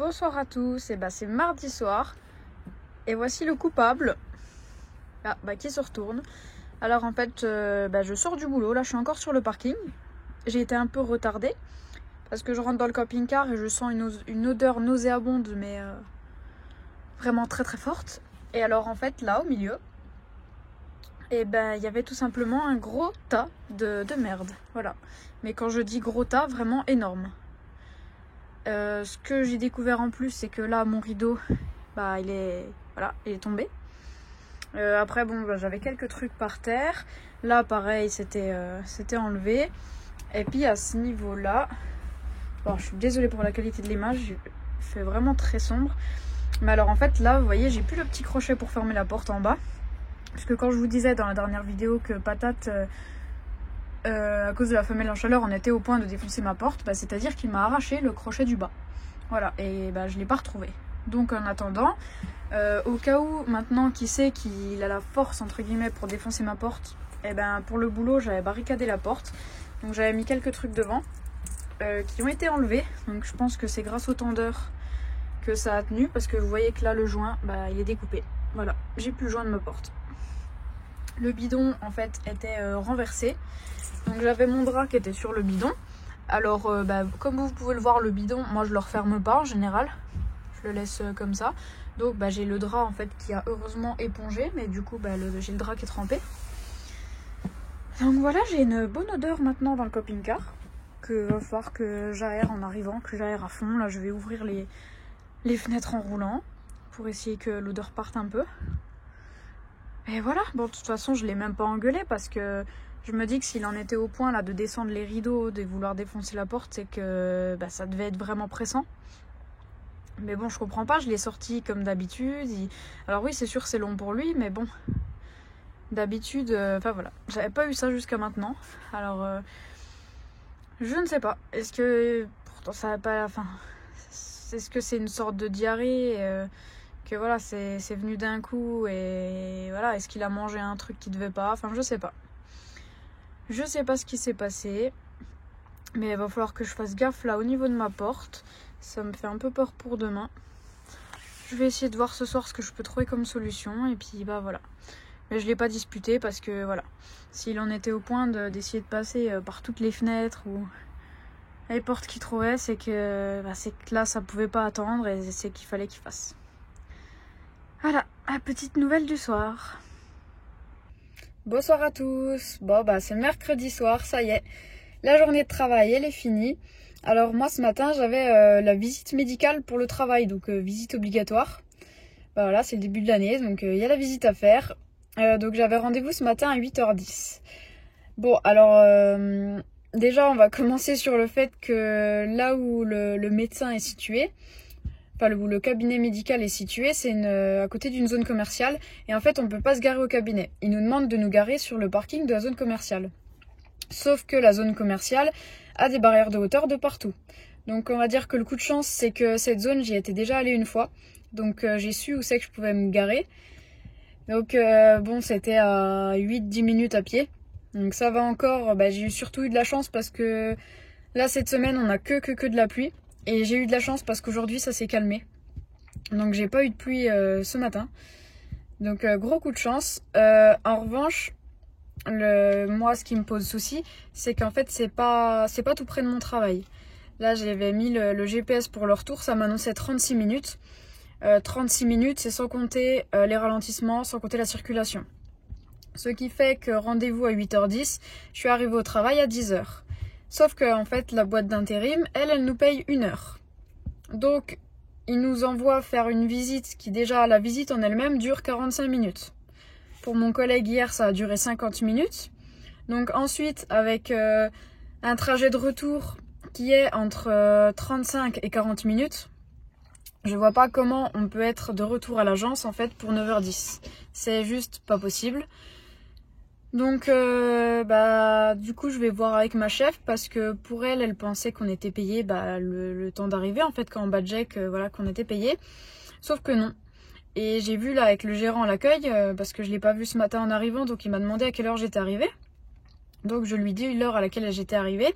Bonsoir à tous, c'est mardi soir et voici le coupable qui se retourne. Alors en fait je sors du boulot, là je suis encore sur le parking. J'ai été un peu retardée parce que je rentre dans le camping-car et je sens une odeur nauséabonde mais vraiment très très forte. Et alors en fait là au milieu il y avait tout simplement un gros tas de merde, voilà. Mais quand je dis gros tas, vraiment énorme. Ce que j'ai découvert en plus, c'est que là mon rideau il est tombé. Après j'avais quelques trucs par terre. Là pareil c'était enlevé. Et puis à ce niveau là, je suis désolée pour la qualité de l'image, il fait vraiment très sombre. Mais alors en fait là vous voyez, j'ai plus le petit crochet pour fermer la porte en bas. Parce que quand je vous disais dans la dernière vidéo que Patate, à cause de la femelle en chaleur, on était au point de défoncer ma porte, c'est à dire qu'il m'a arraché le crochet du bas. Voilà, et je ne l'ai pas retrouvé. Donc en attendant, au cas où maintenant qui sait qu'il a la force entre guillemets pour défoncer ma porte, pour le boulot j'avais barricadé la porte. Donc j'avais mis quelques trucs devant qui ont été enlevés. Donc je pense que c'est grâce au tendeur que ça a tenu, parce que vous voyez que là le joint il est découpé. Voilà, j'ai plus le joint de ma porte. Le bidon en fait était renversé. Donc j'avais mon drap qui était sur le bidon. Alors comme vous pouvez le voir, le bidon, moi je le referme pas en général. Je le laisse comme ça. Donc j'ai le drap en fait qui a heureusement épongé. Mais du coup j'ai le drap qui est trempé. Donc voilà, j'ai une bonne odeur maintenant dans le camping-car. Que va falloir que j'aère en arrivant, que j'aère à fond. Là je vais ouvrir les fenêtres en roulant pour essayer que l'odeur parte un peu. Et voilà, de toute façon je l'ai même pas engueulé parce que je me dis que s'il en était au point là de descendre les rideaux, de vouloir défoncer la porte, c'est que ça devait être vraiment pressant. Mais bon, je comprends pas, je l'ai sorti comme d'habitude. Alors oui, c'est sûr c'est long pour lui, mais bon, d'habitude, voilà, j'avais pas eu ça jusqu'à maintenant. Alors je ne sais pas, est-ce que pourtant ça va pas, est-ce que c'est une sorte de diarrhée que voilà, c'est venu d'un coup et voilà, est-ce qu'il a mangé un truc qu'il devait pas, je sais pas. Je sais pas ce qui s'est passé, mais il va falloir que je fasse gaffe là au niveau de ma porte. Ça me fait un peu peur pour demain. Je vais essayer de voir ce soir ce que je peux trouver comme solution et puis voilà. Mais je l'ai pas disputé parce que voilà, s'il en était au point d'essayer de passer par toutes les fenêtres ou les portes qu'il trouvait, c'est que là ça pouvait pas attendre et c'est qu'il fallait qu'il fasse. Voilà, la petite nouvelle du soir. Bonsoir à tous. C'est mercredi soir, ça y est. La journée de travail, elle est finie. Alors moi, ce matin, j'avais la visite médicale pour le travail, donc visite obligatoire. Voilà, c'est le début de l'année, donc il y a la visite à faire. Donc j'avais rendez-vous ce matin à 8h10. Déjà, on va commencer sur le fait que là où le médecin est situé, où le cabinet médical est situé, c'est à côté d'une zone commerciale. Et en fait, on ne peut pas se garer au cabinet. Ils nous demandent de nous garer sur le parking de la zone commerciale. Sauf que la zone commerciale a des barrières de hauteur de partout. Donc on va dire que le coup de chance, c'est que cette zone, j'y étais déjà allée une fois. Donc j'ai su où c'est que je pouvais me garer. Donc c'était à 8-10 minutes à pied. Donc ça va encore. J'ai surtout eu de la chance parce que là, cette semaine, on a que de la pluie. Et j'ai eu de la chance parce qu'aujourd'hui ça s'est calmé. Donc j'ai pas eu de pluie ce matin. Donc gros coup de chance. En revanche, moi ce qui me pose souci, c'est qu'en fait c'est pas tout près de mon travail. Là j'avais mis le GPS pour le retour, ça m'annonçait 36 minutes. 36 minutes, c'est sans compter les ralentissements, sans compter la circulation. Ce qui fait que rendez-vous à 8h10, je suis arrivée au travail à 10h. Sauf que en fait la boîte d'intérim, elle nous paye 1 heure. Donc ils nous envoient faire une visite qui déjà, la visite en elle-même dure 45 minutes. Pour mon collègue hier, ça a duré 50 minutes. Donc ensuite, avec un trajet de retour qui est entre 35 et 40 minutes, je vois pas comment on peut être de retour à l'agence en fait pour 9h10. C'est juste pas possible. Donc du coup je vais voir avec ma chef parce que pour elle pensait qu'on était payé le temps d'arriver en fait quand on badgeait qu'on était payé. Sauf que non. Et j'ai vu là avec le gérant à l'accueil parce que je l'ai pas vu ce matin en arrivant, donc il m'a demandé à quelle heure j'étais arrivée. Donc je lui dis l'heure à laquelle j'étais arrivée.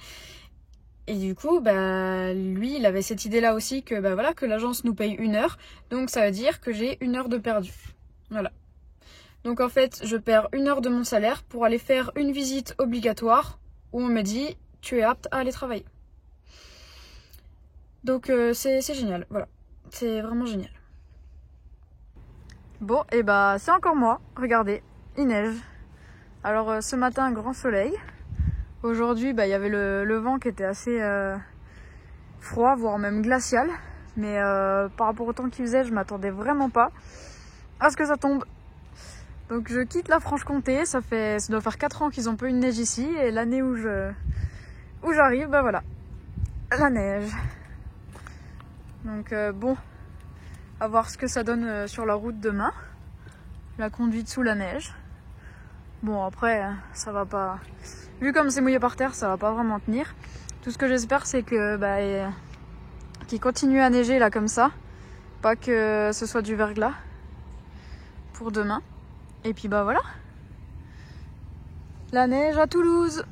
Et du coup, bah, lui, il avait cette idée-là aussi que, bah, voilà, que l'agence nous paye 1 heure. Donc ça veut dire que j'ai 1 heure de perdu. Voilà. Donc en fait, je perds 1 heure de mon salaire pour aller faire une visite obligatoire où on me dit « tu es apte à aller travailler ». Donc c'est génial, voilà. C'est vraiment génial. Bon, et bah c'est encore moi. Regardez, il neige. Alors ce matin, un grand soleil. Aujourd'hui, bah, y avait le vent qui était assez froid, voire même glacial. Mais par rapport au temps qu'il faisait, je m'attendais vraiment pas à ce que ça tombe. Donc je quitte la Franche-Comté, ça doit faire 4 ans qu'ils n'ont pas eu de neige ici. Et l'année où j'arrive, bah voilà, la neige. Donc bon, à voir ce que ça donne sur la route demain. La conduite sous la neige. Bon après, ça va pas... Vu comme c'est mouillé par terre, ça va pas vraiment tenir. Tout ce que j'espère, c'est que qu'il continue à neiger là comme ça. Pas que ce soit du verglas pour demain. Et puis bah voilà. La neige à Toulouse.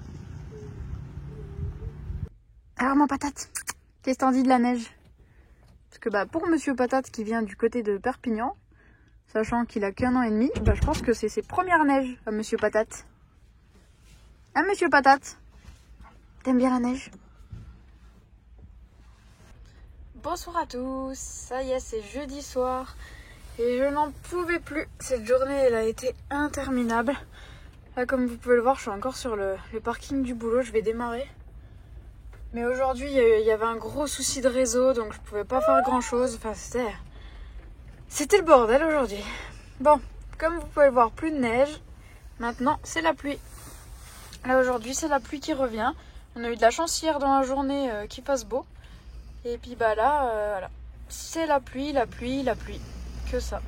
Alors mon patate, qu'est-ce que t'en dis de la neige? Parce que bah pour Monsieur Patate qui vient du côté de Perpignan, sachant qu'il a qu'1 an et demi, bah je pense que c'est ses premières neiges à Monsieur Patate. Hein Monsieur Patate? T'aimes bien la neige? Bonsoir à tous, ça y est, c'est jeudi soir et je n'en pouvais plus. Cette journée, elle a été interminable. Là, comme vous pouvez le voir, je suis encore sur le parking du boulot, je vais démarrer. Mais aujourd'hui, il y avait un gros souci de réseau, donc je pouvais pas faire grand chose. Enfin, c'était le bordel aujourd'hui. Bon, comme vous pouvez le voir, plus de neige. Maintenant, c'est la pluie. Là, aujourd'hui, c'est la pluie qui revient. On a eu de la chance hier dans la journée qu'il fasse beau. Et puis bah là, voilà. C'est la pluie, la pluie, la pluie. Que ça.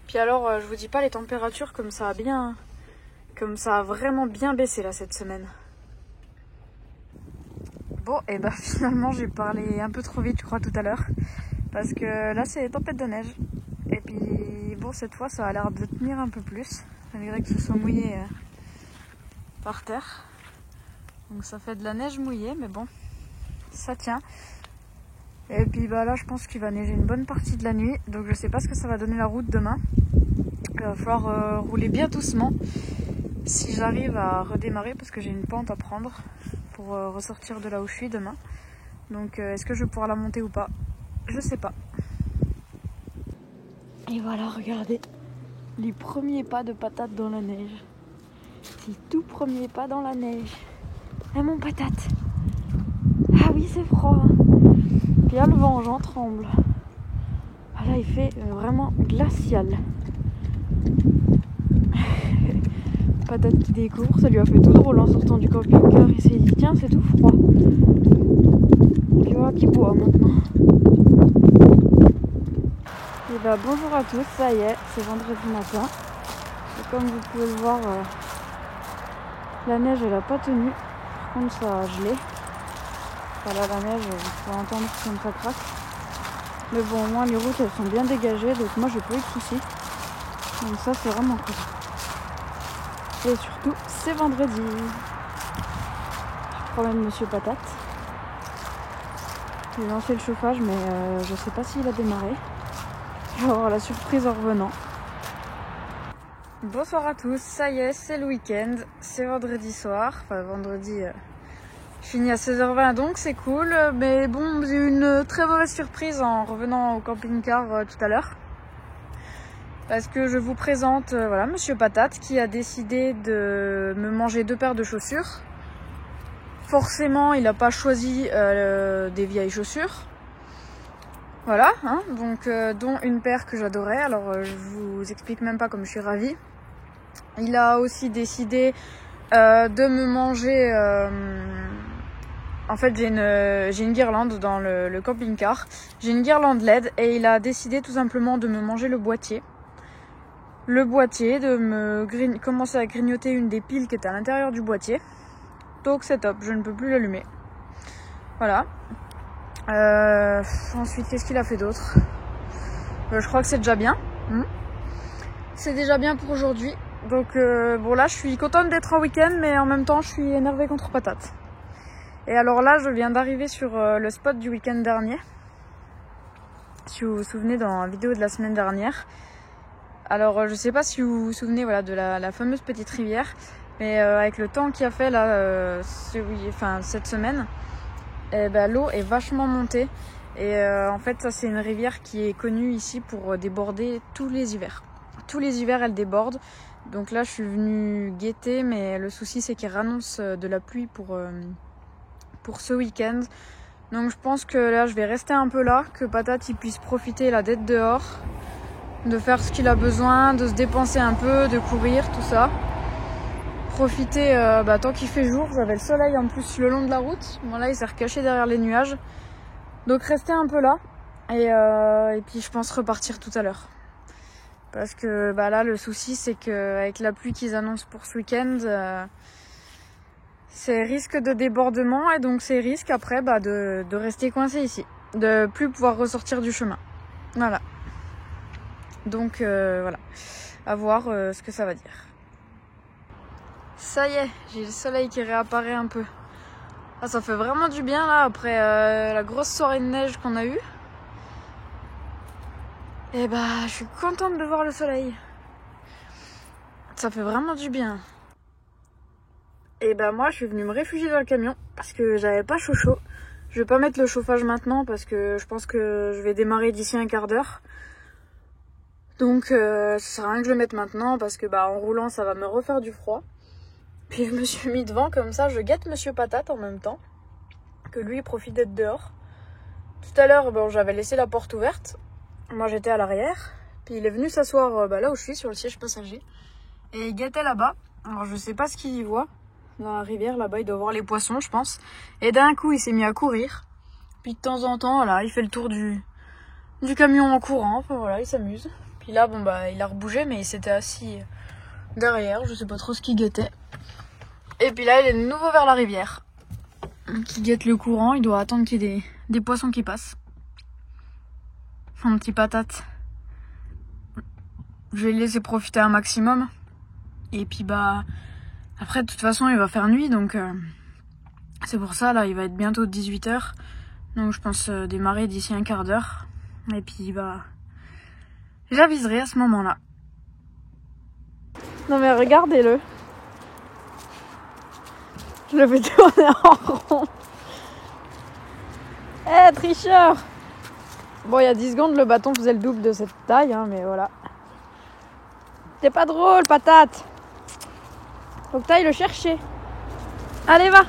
Puis alors, je vous dis pas les températures comme ça a vraiment bien baissé là cette semaine. Bon, et bah finalement j'ai parlé un peu trop vite je crois tout à l'heure. Parce que là c'est tempête de neige. Et puis bon, cette fois ça a l'air de tenir un peu plus. Malgré que ce soit mouillé par terre. Donc ça fait de la neige mouillée, mais bon, ça tient. Et puis bah là je pense qu'il va neiger une bonne partie de la nuit. Donc je sais pas ce que ça va donner la route demain. Il va falloir rouler bien doucement. Si j'arrive à redémarrer parce que j'ai une pente à prendre pour ressortir de là où je suis demain. Donc est-ce que je vais pouvoir la monter ou pas? Je sais pas. Et voilà, regardez. Les premiers pas de patate dans la neige. Les tout premiers pas dans la neige. Eh mon patate. Ah oui, c'est froid. Puis là le vent, j'en tremble. Ah là il fait vraiment glacial. Patate qui découvre, ça lui a fait tout drôle en sortant du camping-car. Il s'est dit tiens, c'est tout froid. Et puis voilà qui boit maintenant. Et bah bonjour à tous, ça y est, c'est vendredi matin. Et comme vous pouvez le voir, la neige elle a pas tenu. Par contre ça a gelé. Enfin là la neige, il faut entendre comme ça craque. Mais bon, au moins les routes elles sont bien dégagées, donc moi j'ai pas eu de soucis. Donc ça c'est vraiment cool. Et surtout, c'est vendredi. Je promène Monsieur Patate. J'ai lancé le chauffage, mais je sais pas s'il a démarré. Je vais avoir la surprise en revenant. Bonsoir à tous, ça y est, c'est le week-end. C'est vendredi soir. Enfin, vendredi, je finis à 16h20, donc c'est cool. Mais bon, j'ai eu une très mauvaise surprise en revenant au camping-car tout à l'heure. Parce que je vous présente voilà, Monsieur Patate qui a décidé de me manger 2 paires de chaussures. Forcément, il n'a pas choisi des vieilles chaussures. Voilà, hein, donc dont une paire que j'adorais. Alors je vous explique même pas comme je suis ravie. Il a aussi décidé de me manger... En fait, j'ai une guirlande dans le camping-car. J'ai une guirlande LED et il a décidé tout simplement de me manger le boîtier. De commencer à grignoter une des piles qui était à l'intérieur du boîtier. Donc c'est top, je ne peux plus l'allumer. Voilà. Ensuite, qu'est-ce qu'il a fait d'autre? Je crois que c'est déjà bien. C'est déjà bien pour aujourd'hui. Donc bon là, je suis contente d'être en week-end, mais en même temps, je suis énervée contre Patate. Et alors là, je viens d'arriver sur le spot du week-end dernier. Si vous vous souvenez, dans la vidéo de la semaine dernière. Alors je sais pas si vous vous souvenez, voilà, de la fameuse petite rivière. Mais avec le temps qu'il a fait là, cette semaine, l'eau est vachement montée. Et en fait, ça c'est une rivière qui est connue ici pour déborder tous les hivers. Tous les hivers, elle déborde. Donc là, je suis venue guetter, mais le souci c'est qu'il annonce de la pluie pour ce week-end. Donc je pense que là, je vais rester un peu là, que Patate il puisse profiter là d'être dehors, de faire ce qu'il a besoin, de se dépenser un peu, de courir, tout ça. Profiter tant qu'il fait jour. J'avais le soleil en plus le long de la route. Bon là, il s'est recaché derrière les nuages. Donc rester un peu là et puis je pense repartir tout à l'heure. Parce que là le souci c'est qu'avec la pluie qu'ils annoncent pour ce week-end, c'est risque de débordement et donc c'est risque après de rester coincé ici, de plus pouvoir ressortir du chemin. Voilà. Donc voilà, à voir ce que ça va dire. Ça y est, j'ai le soleil qui réapparaît un peu. Ah, ça fait vraiment du bien là après la grosse soirée de neige qu'on a eue. Et je suis contente de voir le soleil. Ça fait vraiment du bien. Et moi je suis venue me réfugier dans le camion parce que j'avais pas chaud. Je vais pas mettre le chauffage maintenant parce que je pense que je vais démarrer d'ici un quart d'heure. Donc ça sert à rien que je le mette maintenant parce que en roulant ça va me refaire du froid. Puis je me suis mis devant comme ça, je guette Monsieur Patate en même temps. Que lui il profite d'être dehors. Tout à l'heure j'avais laissé la porte ouverte. Moi j'étais à l'arrière. Puis il est venu s'asseoir là où je suis, sur le siège passager. Et il guettait là-bas. Alors je sais pas ce qu'il y voit. Dans la rivière là-bas, il doit voir les poissons je pense. Et d'un coup il s'est mis à courir. Puis de temps en temps il fait le tour du camion en courant. Enfin voilà, il s'amuse. Puis là il a rebougé mais il s'était assis derrière. Je sais pas trop ce qu'il guettait. Et puis là il est de nouveau vers la rivière. Qui guette le courant, il doit attendre qu'il y ait des poissons qui passent. Mon petit Patate. Je vais le laisser profiter un maximum. Et puis après de toute façon il va faire nuit donc c'est pour ça là il va être bientôt 18h. Donc je pense démarrer d'ici un quart d'heure. Et puis j'aviserai à ce moment-là. Non mais regardez-le. Je le fais tourner en rond. Tricheur! Bon, il y a 10 secondes, le bâton faisait le double de cette taille, hein, mais voilà. T'es pas drôle, Patate! Faut que t'ailles le chercher. Allez, va!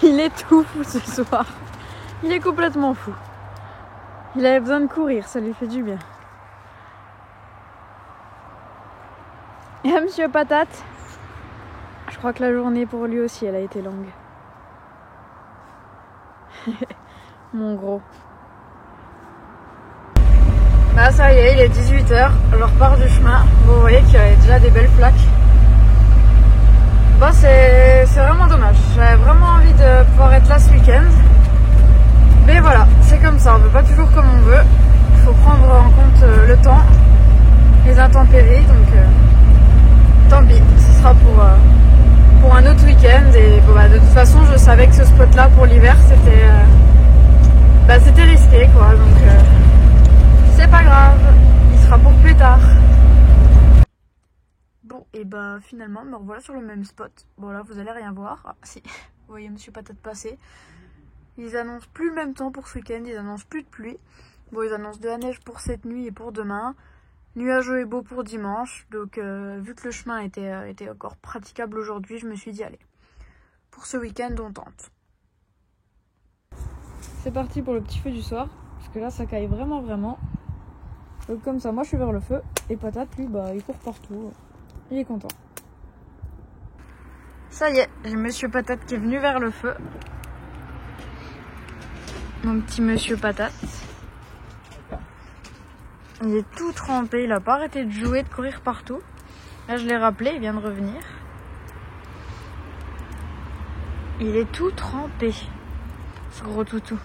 Il est tout fou ce soir. Il est complètement fou. Il avait besoin de courir, ça lui fait du bien. Et Monsieur Patate, je crois que la journée pour lui aussi, elle a été longue. Mon gros. Ça y est, il est 18h, je repars du chemin. Bon, vous voyez qu'il y a déjà des belles flaques. C'est vraiment dommage. J'avais vraiment envie de pouvoir être là ce week-end. Mais voilà, c'est comme ça, on ne veut pas toujours comme on veut. Il faut prendre en compte le temps, les intempéries, donc tant pis, ce sera pour un autre week-end. Et de toute façon, je savais que ce spot-là pour l'hiver, c'était risqué, quoi. Donc c'est pas grave, il sera pour plus tard. Bon, et finalement, me revoilà sur le même spot. Bon, là, vous allez rien voir. Ah, si, vous voyez Monsieur Patate passer. Ils annoncent plus le même temps pour ce week-end, ils annoncent plus de pluie. Bon, ils annoncent de la neige pour cette nuit et pour demain. Nuageux et beau pour dimanche. Donc, vu que le chemin était encore praticable aujourd'hui, je me suis dit, allez, pour ce week-end, on tente. C'est parti pour le petit feu du soir. Parce que là, ça caille vraiment. Donc, comme ça, moi, je suis vers le feu. Et Patate, lui, il court partout. Il est content. Ça y est, j'ai Monsieur Patate qui est venu vers le feu. Mon petit Monsieur Patate. Il est tout trempé, il a pas arrêté de jouer, de courir partout. Là, je l'ai rappelé, il vient de revenir. Il est tout trempé, ce gros toutou.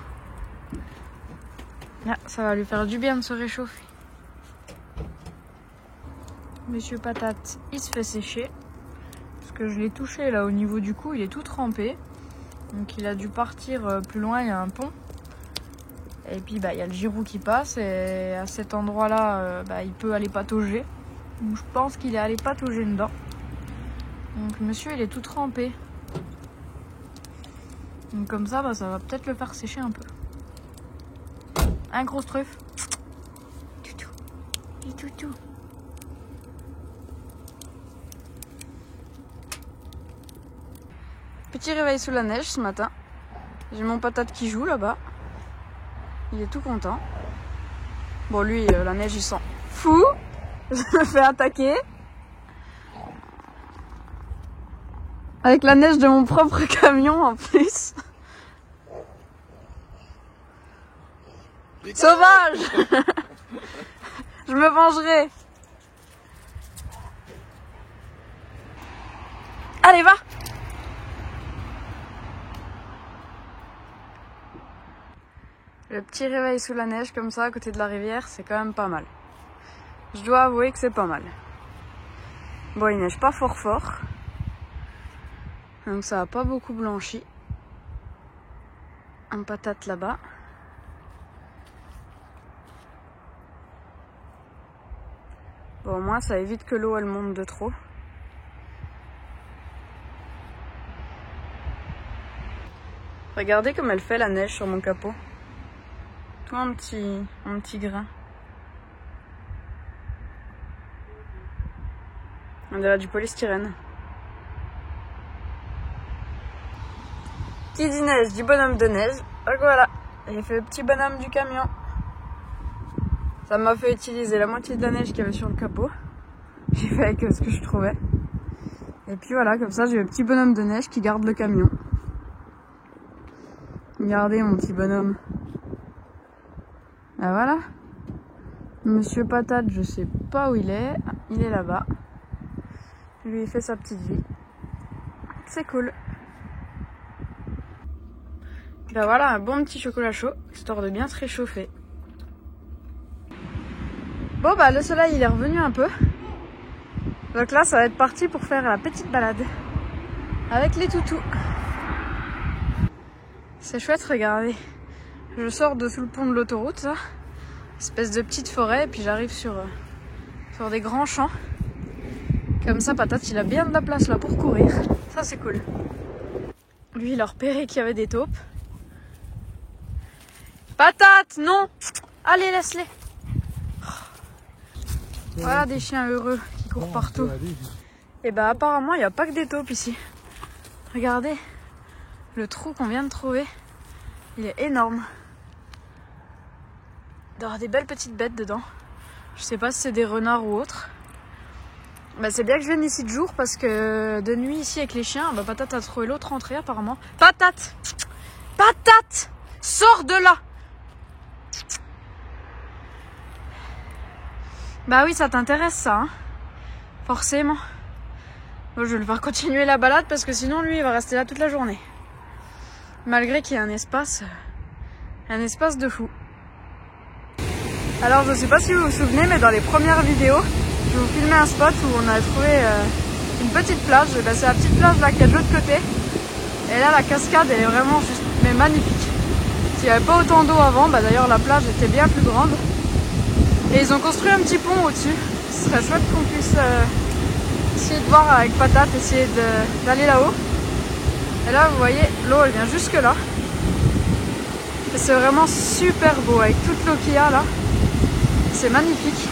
Là, ça va lui faire du bien de se réchauffer. Monsieur Patate, il se fait sécher. Parce que je l'ai touché là au niveau du cou, il est tout trempé. Donc il a dû partir plus loin, il y a un pont. Et puis bah, il y a le Girou qui passe et à cet endroit là il peut aller patauger. Donc je pense qu'il est allé patauger dedans. Donc monsieur il est tout trempé. Donc comme ça ça va peut-être le faire sécher un peu. Un gros truffe. Toutou. Et toutou. Petit réveil sous la neige ce matin. J'ai mon Patate qui joue là-bas. Il est tout content. Bon lui, la neige il s'en fout. Je me fais attaquer. Avec la neige de mon propre camion en plus. Sauvage. Je me vengerai. Allez, va. Le petit réveil sous la neige comme ça à côté de la rivière, c'est quand même pas mal. Je dois avouer que c'est pas mal. Bon, il neige pas fort. Donc ça a pas beaucoup blanchi. Un Patate là-bas. Bon, au moins ça évite que l'eau elle monte de trop. Regardez comme elle fait la neige sur mon capot. Tout un petit grain. On dirait du polystyrène. Qui dit neige dit bonhomme de neige. Donc voilà, j'ai fait le petit bonhomme du camion. Ça m'a fait utiliser la moitié de la neige qu'il y avait sur le capot. J'ai fait avec ce que je trouvais. Et puis voilà, comme ça j'ai le petit bonhomme de neige qui garde le camion. Regardez mon petit bonhomme. Ah voilà. Monsieur Patate, je sais pas où il est. Il est là-bas. Lui, il fait sa petite vie. C'est cool. Ben voilà, un bon petit chocolat chaud, histoire de bien se réchauffer. Bon bah le soleil il est revenu un peu. Donc là ça va être parti pour faire la petite balade. Avec les toutous. C'est chouette, regardez. Je sors de sous le pont de l'autoroute, ça. Espèce de petite forêt, et puis j'arrive sur des grands champs. Comme ça, Patate, il a bien de la place là pour courir. Ça, c'est cool. Lui, il a repéré qu'il y avait des taupes. Patate, non! Allez, laisse-les. Voilà des chiens heureux qui courent partout. Et bah apparemment, il n'y a pas que des taupes ici. Regardez, le trou qu'on vient de trouver, il est énorme. Il doit y avoir des belles petites bêtes dedans. Je sais pas si c'est des renards ou autres. Bah c'est bien que je vienne ici de jour parce que de nuit ici avec les chiens, bah Patate a trouvé l'autre entrée apparemment. Patate! Patate! Sors de là! Bah oui, ça t'intéresse ça, hein? Forcément. Bon, je vais le faire continuer la balade parce que sinon lui il va rester là toute la journée. Malgré qu'il y ait un espace de fou. Alors je sais pas si vous vous souvenez, mais dans les premières vidéos, je vous filmais un spot où on a trouvé une petite plage. Ben, c'est la petite plage là qui est de l'autre côté. Et là la cascade elle est vraiment juste magnifique. S'il n'y avait pas autant d'eau avant, bah, d'ailleurs la plage était bien plus grande. Et ils ont construit un petit pont au-dessus. Ce serait chouette qu'on puisse essayer de voir avec Patate, essayer d'aller là-haut. Et là vous voyez, l'eau elle vient jusque là. Et c'est vraiment super beau avec toute l'eau qu'il y a là. C'est magnifique.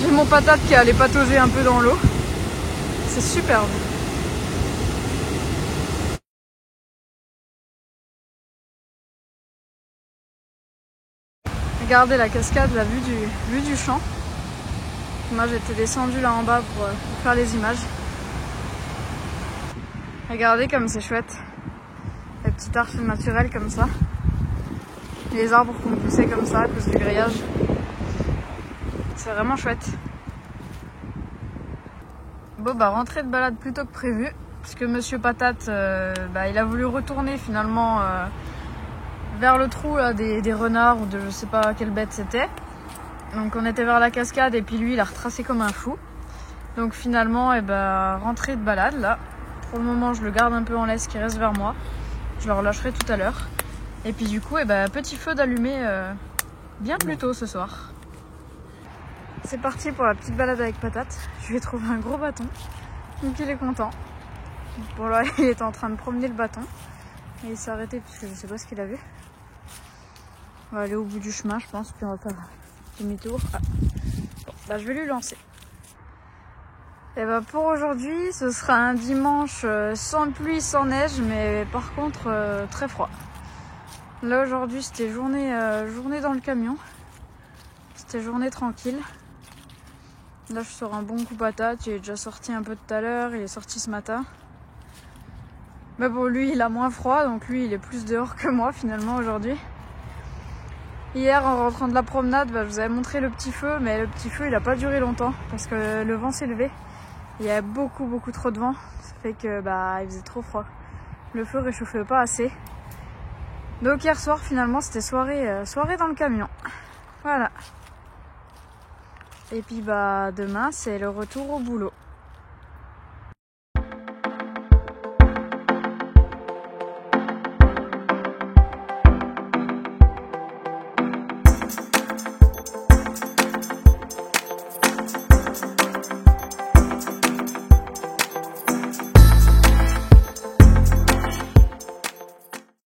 J'ai mon Patate qui est allé patauger un peu dans l'eau. C'est superbe. Regardez la cascade, la vue du champ. Moi j'étais descendue là en bas pour faire les images. Regardez comme c'est chouette. Les petites arches naturelles comme ça. Les arbres qui ont poussé comme ça à cause du grillage. C'est vraiment chouette. Bon bah rentrée de balade plus tôt que prévu. Puisque Monsieur Patate, il a voulu retourner finalement vers le trou là, des renards ou de je sais pas quelle bête c'était. Donc on était vers la cascade et puis lui il a retracé comme un fou. Donc finalement, rentrée de balade là. Pour le moment, je le garde un peu en laisse qui reste vers moi. Je le relâcherai tout à l'heure. Et puis du coup, petit feu d'allumer bien plus tôt ce soir. C'est parti pour la petite balade avec Patate. Je lui ai trouvé un gros bâton. Donc il est content. Bon là, il était en train de promener le bâton. Et il s'est arrêté parce que je sais pas ce qu'il a vu. On va aller au bout du chemin, je pense, puis on va faire demi-tour. Ah. Bon, je vais lui lancer. Et pour aujourd'hui, ce sera un dimanche sans pluie, sans neige, mais par contre très froid. Là aujourd'hui, c'était journée dans le camion. C'était journée tranquille. Là, je sors un bon coup Patate. Il est déjà sorti un peu tout à l'heure. Il est sorti ce matin. Mais bon, lui, il a moins froid, donc lui, il est plus dehors que moi finalement aujourd'hui. Hier, en rentrant de la promenade, je vous avais montré le petit feu, mais le petit feu, il n'a pas duré longtemps parce que le vent s'est levé. Il y a beaucoup trop de vent. Ça fait que il faisait trop froid. Le feu réchauffait pas assez. Donc hier soir, finalement, c'était soirée dans le camion. Voilà. Et puis demain, c'est le retour au boulot.